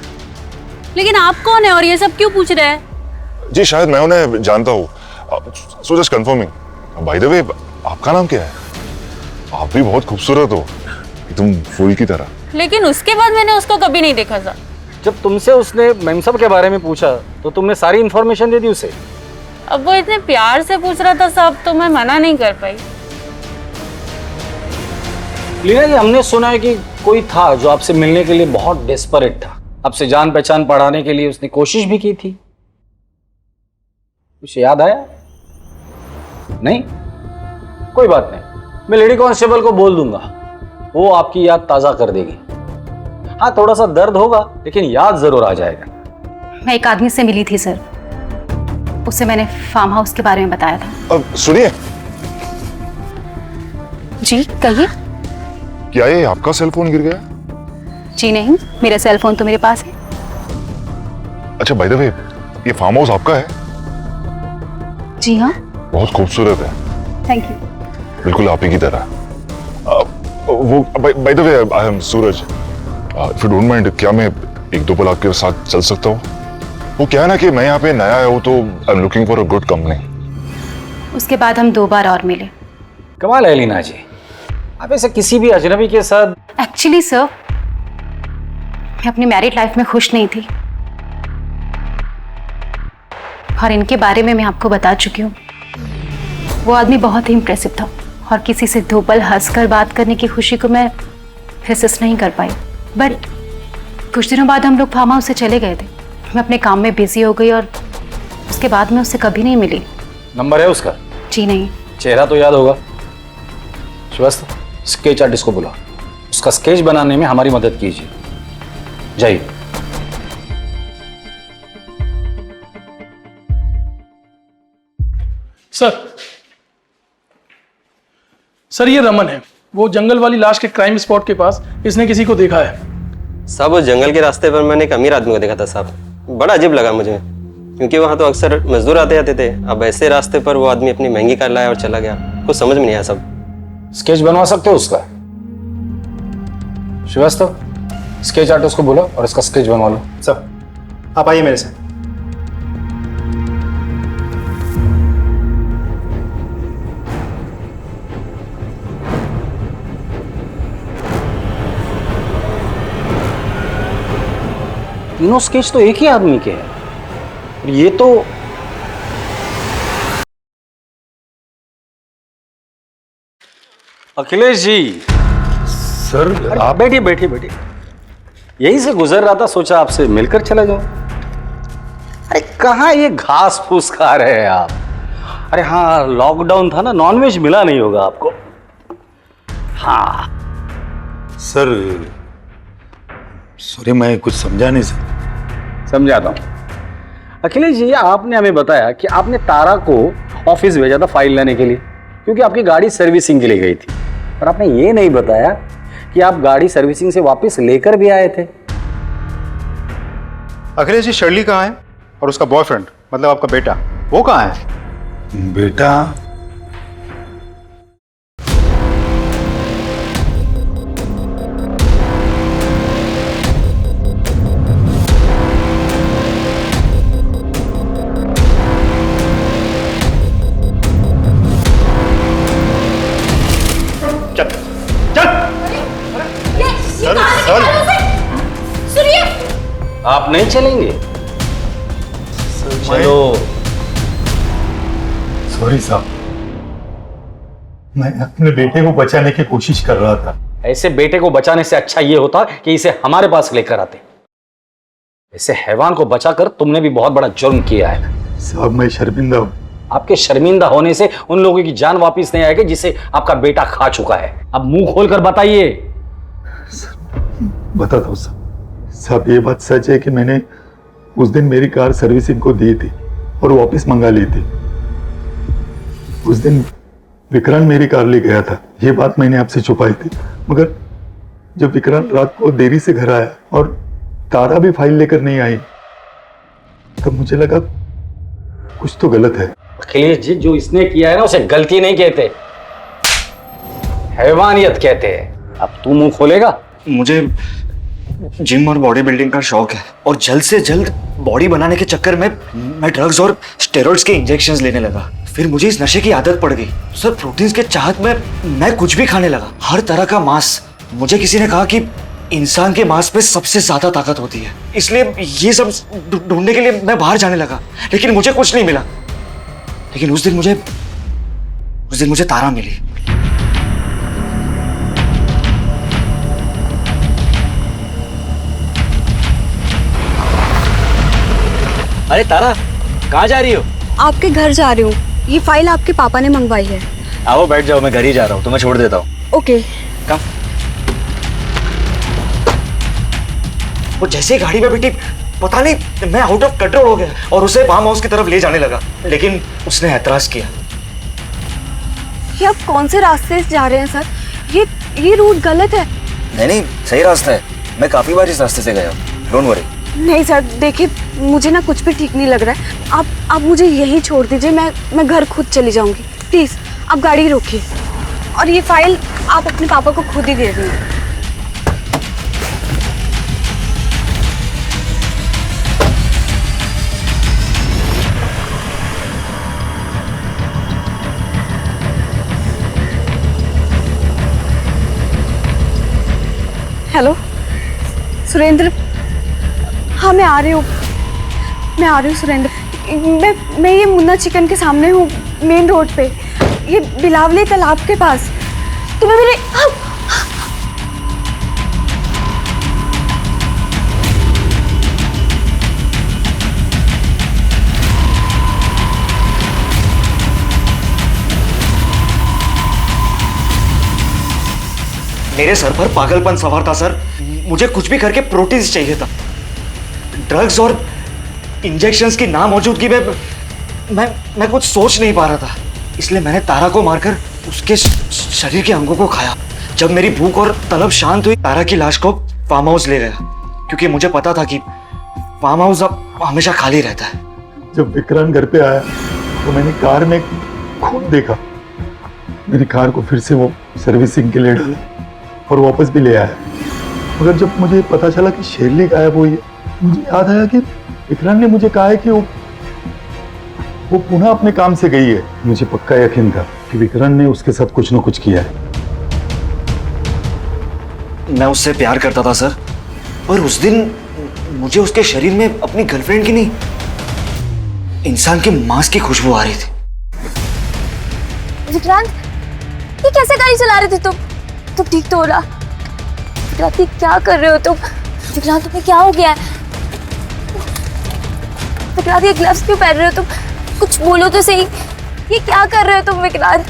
लेकिन आप कौन है और ये सब क्यों पूछ रहे हैं? जी शायद मैं उन्हें जानता हूँ। So just confirming. By the way, आपका नाम क्या है? आप भी बहुत खूबसूरत हो, तुम फूल की तरह। लेकिन उसके बाद मैंने उसको कभी नहीं देखा था। जब तुमसे उसने मेम साहब के बारे में पूछा तो तुमने सारी इंफॉर्मेशन दे दी उसे। अब वो इतने प्यार से पूछ रहा था साहब, तो मैं मना नहीं कर पाई। लीना जी, हमने सुना है कि कोई था जो आपसे मिलने के लिए बहुत डेस्परेट था। आपसे जान पहचान बढ़ाने के लिए उसने कोशिश भी की थी। कुछ याद आया? नहीं? कोई बात नहीं, मैं लेडी कांस्टेबल को बोल दूंगा, वो आपकी याद ताजा कर देगी। हाँ, थोड़ा सा दर्द होगा लेकिन याद जरूर आ जाएगा। मैं एक आदमी से मिली थी सर, उसे मैंने फार्म हाउस के बारे में बताया था। अब सुनिए। जी कहिए। क्या ये आपका सेल फोन गिर गया? जी नहीं, मेरा सेल फोन तो मेरे पास है। अच्छा बाय द वे, ये फार्म हाउस आपका है? जी हाँ। बहुत खूबसूरत है, थैंक यू। बिल्कुल आप ही की तरह। वो bye the way I am Suraj, if you don't mind, क्या मैं एक दो पल आपके साथ चल सकता हूँ? वो क्या है ना कि मैं यहाँ पे नया आया हूँ, तो I am looking for a good company. उसके बाद हम 2 बार और मिले। कमाल है लीना जी, आप ऐसे किसी भी अजनबी के साथ। एक्चुअली सर, मैं अपनी मैरिड लाइफ में खुश नहीं थी, और इनके बारे में मैं आपको बता चुकी हूँ। वो आदमी बहुत ही इंप्रेसिव था, और किसी से 2 पल हंसकर बात करने की खुशी को मैं रेसिस्ट नहीं कर पाई। बट कुछ दिनों बाद हम लोग फार्म हाउस से चले गए थे। मैं अपने काम में बिजी हो गई, और उसके बाद मैं उससे कभी नहीं मिली। नंबर है उसका? जी नहीं। चेहरा तो याद होगा। श्रीवास्तव, स्केच आर्टिस्ट को बुला, उसका स्केच बनाने में हमारी मदद कीजिए। जाइए। सर ये रमन है, वो जंगल वाली लाश के क्राइम स्पॉट के पास इसने किसी को देखा है। साहब उस जंगल के रास्ते पर मैंने एक अमीर आदमी को देखा था साहब, बड़ा अजीब लगा मुझे, क्योंकि वहाँ तो अक्सर मजदूर आते जाते थे। अब ऐसे रास्ते पर वो आदमी अपनी महंगी कार लाया और चला गया, कुछ समझ में नहीं आया सब। स्केच बनवा सकते हो उसका? श्रीवास्तव, स्केच आर्टिस्ट को बोलो और इसका स्केच बनवा लो। सर आप आइए मेरे साथ। तीनों स्केच तो एक ही आदमी के हैं। ये तो अखिलेश जी। सर आप बैठिए बैठिए बैठिए। यहीं से गुजर रहा था, सोचा आपसे मिलकर चला जाऊं। अरे कहाँ ये घास फूस खा रहे हैं आप? अरे हाँ, लॉकडाउन था ना, नॉनवेज मिला नहीं होगा आपको। हाँ सर सॉरी, मैं कुछ समझा नहीं सर। समझाता हूं। अखिलेश जी, आपने हमें बताया कि आपने तारा को ऑफिस भेजा था फाइल लाने के लिए, क्योंकि आपकी गाड़ी सर्विसिंग के लिए गई थी। पर आपने ये नहीं बताया कि आप गाड़ी सर्विसिंग से वापस लेकर भी आए थे। अखिलेश जी, शर्ली कहाँ है? और उसका बॉयफ्रेंड, मतलब आपका बेटा, वो कहाँ है? बेटा आप नहीं चलेंगे? चलो। सॉरी साहब, मैं अपने बेटे को बचाने की कोशिश कर रहा था। ऐसे बेटे को बचाने से अच्छा ये होता कि इसे हमारे पास लेकर आते। ऐसे हैवान को बचाकर तुमने भी बहुत बड़ा जुर्म किया है। साहब मैं शर्मिंदा हूँ। आपके शर्मिंदा होने से उन लोगों की जान वापस नहीं आएगी जिसे आपका बेटा खा चुका है। अब मुंह खोलकर बताइए। बताता हूँ साहब, ये बात सच है कि मैंने उस दिन मेरी कार सर्विसिंग को दी थी और वापस मंगा ली थी। उस दिन विक्रांत मेरी कार ले गया था, ये बात मैंने आपसे छुपाई थी। मगर जब विक्रांत रात को देरी से घर आया और तारा भी फाइल लेकर नहीं आई, तब मुझे लगा कुछ तो गलत है। अखिलेश जी, जो इसने किया है ना, उसे गलती नहीं कहते, हैवानियत कहते हैं। अब तू मुंह खोलेगा? मुझे जिम और बॉडी बिल्डिंग का शौक है, और जल्द से जल्द बॉडी बनाने के चक्कर में मैं ड्रग्स और स्टेरॉइड्स के इंजेक्शंस लेने लगा। फिर मुझे इस नशे की आदत पड़ गई सर। प्रोटीन्स के चाहत में मैं कुछ भी खाने लगा, हर तरह का मांस। मुझे किसी ने कहा कि इंसान के मांस पे सबसे ज्यादा ताकत होती है, इसलिए ये सब ढूंढने के लिए मैं बाहर जाने लगा, लेकिन मुझे कुछ नहीं मिला। लेकिन उस दिन मुझे तारा मिली। अरे तारा, कहाँ जा रही हो? आपके घर जा रही हूँ, ये फाइल आपके पापा ने मंगवाई है। आओ बैठ जाओ, मैं घर ही जा रहा हूँ, तुम्हें छोड़ देता हूँ। ओके। वो जैसे गाड़ी में बैठी, पता नहीं मैं आउट ऑफ कंट्रोल हो गया और उसे फार्म हाउस की तरफ ले जाने लगा, लेकिन उसने ऐतराज किया। ये आप कौन से रास्ते से जा रहे हैं सर? ये रूट गलत है। नहीं, सही रास्ता है। मैं काफी बार इस रास्ते से गया हूँ, डोंट वरी। नहीं सर, देखिए मुझे ना कुछ भी ठीक नहीं लग रहा है। आप मुझे यहीं छोड़ दीजिए, मैं घर खुद चली जाऊंगी। प्लीज आप गाड़ी रोकिए और ये फाइल आप अपने पापा को खुद ही दे देंगे। हेलो सुरेंद्र, हाँ मैं आ रही हूँ सुरेंद्र। मैं ये मुन्ना चिकन के सामने हूँ, मेन रोड पे, ये बिलावली तालाब के पास। तुम्हें मेरे मेरे सर पर पागलपन सवार था सर। मुझे कुछ भी करके प्रोटीन्स चाहिए था। ड्रग्स और इंजेक्शंस की नामौजूदगी में मैं कुछ सोच नहीं पा रहा था, इसलिए मैंने तारा को मारकर उसके शरीर के अंगों को खाया। जब मेरी भूख और तलब शांत हुई, तारा की लाश को फार्म हाउस ले गया, क्योंकि मुझे पता था कि फार्म हाउस अब हमेशा खाली रहता है। जब विक्रांत घर पे आया तो मैंने कार में खून देखा। मेरी कार को फिर से वो सर्विसिंग के लिए डाला और वापस भी ले आया। मगर जब मुझे पता चला कि शेरली गायब हुई है, मुझे याद आया कि विक्रांत ने मुझे कहा है कि वो पुनः अपने काम से गई है। मुझे पक्का यकीन था कि विक्रांत ने उसके साथ कुछ न कुछ किया है। मैं उससे प्यार करता था सर, पर उस दिन मुझे उसके शरीर में अपनी गर्लफ्रेंड की नहीं, इंसान के मांस की खुशबू आ रही थी। विक्रांत, ये कैसे गाड़ी चला रहे थे तुम? तुम ठीक तो हो रहा? विक्रांत, ये क्या कर रहे हो तुम? विक्रांत, तुम्हें क्या हो गया है? विक्रांत, ये ग्लव्स क्यों पहन रहे हो तुम? कुछ बोलो तो सही, ये क्या कर रहे हो तुम? विक्रांत,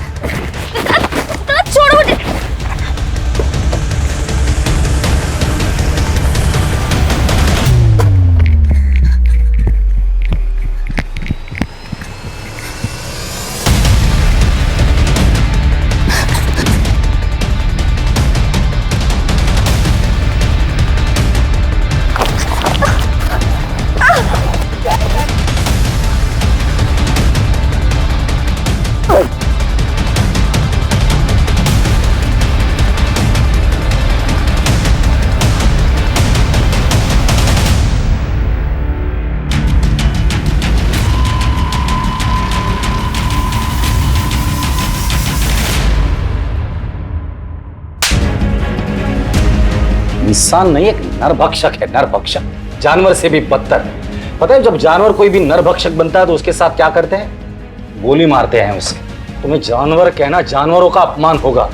विक्रांत छोड़ो मुझे। इंसान नहीं, एक नरभक्षक है, नरभक्षक। जानवर से भी बदतर। पता है, जब जानवर कोई भी नरभक्षक बनता है तो उसके साथ क्या करते हैं? गोली मारते हैं उसे। तुम्हें जानवर कहना जानवरों का अपमान होगा।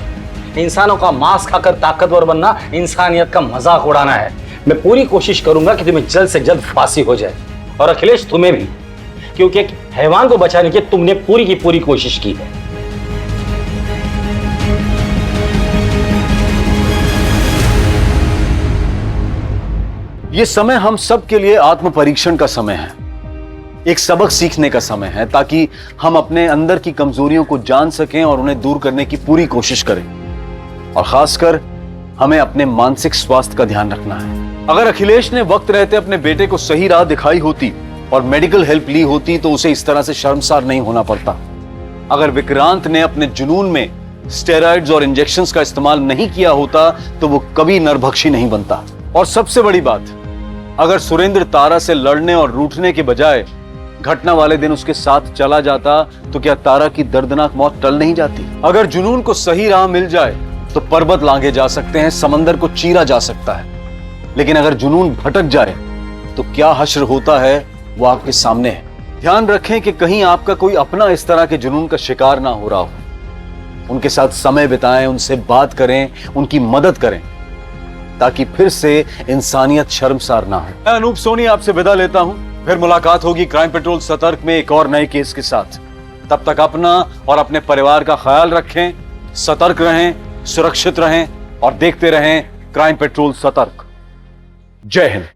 इंसानों का मांस खाकर ताकतवर बनना इंसानियत का मजाक उड़ाना है। मैं पूरी कोशिश करूंगा कि तुम्हें जल्द से जल्द फांसी हो जाए, और अखिलेश तुम्हें भी, क्योंकि एक हैवान को बचाने की तुमने पूरी की पूरी कोशिश की है। ये समय हम सब के लिए आत्म परीक्षण का समय है, एक सबक सीखने का समय है, ताकि हम अपने अंदर की कमजोरियों को जान सकें और उन्हें दूर करने की पूरी कोशिश करें। और खासकर हमें अपने मानसिक स्वास्थ्य का ध्यान रखना है। अगर अखिलेश ने वक्त रहते अपने बेटे को सही राह दिखाई होती और मेडिकल हेल्प ली होती तो उसे इस तरह से शर्मसार नहीं होना पड़ता। अगर विक्रांत ने अपने जुनून में स्टेरॉइड्स और इंजेक्शंस का इस्तेमाल नहीं किया होता तो वो कभी नरभक्षी नहीं बनता। और सबसे बड़ी बात, अगर सुरेंद्र तारा से लड़ने और रूठने के बजाय घटना वाले दिन उसके साथ चला जाता तो क्या तारा की दर्दनाक मौत टल नहीं जाती? अगर जुनून को सही राह मिल जाए तो पर्वत लांघे जा सकते हैं, समंदर को चीरा जा सकता है। लेकिन अगर जुनून भटक जाए तो क्या हश्र होता है वो आपके सामने है। ध्यान रखें कि कहीं आपका कोई अपना इस तरह के जुनून का शिकार ना हो रहा हो। उनके साथ समय बिताएं, उनसे बात करें, उनकी मदद करें, ताकि फिर से इंसानियत शर्मसार ना हो। मैं अनूप सोनी आपसे विदा लेता हूं। फिर मुलाकात होगी क्राइम पेट्रोल सतर्क में एक और नए केस के साथ। तब तक अपना और अपने परिवार का ख्याल रखें, सतर्क रहें, सुरक्षित रहें और देखते रहें क्राइम पेट्रोल सतर्क। जय हिंद।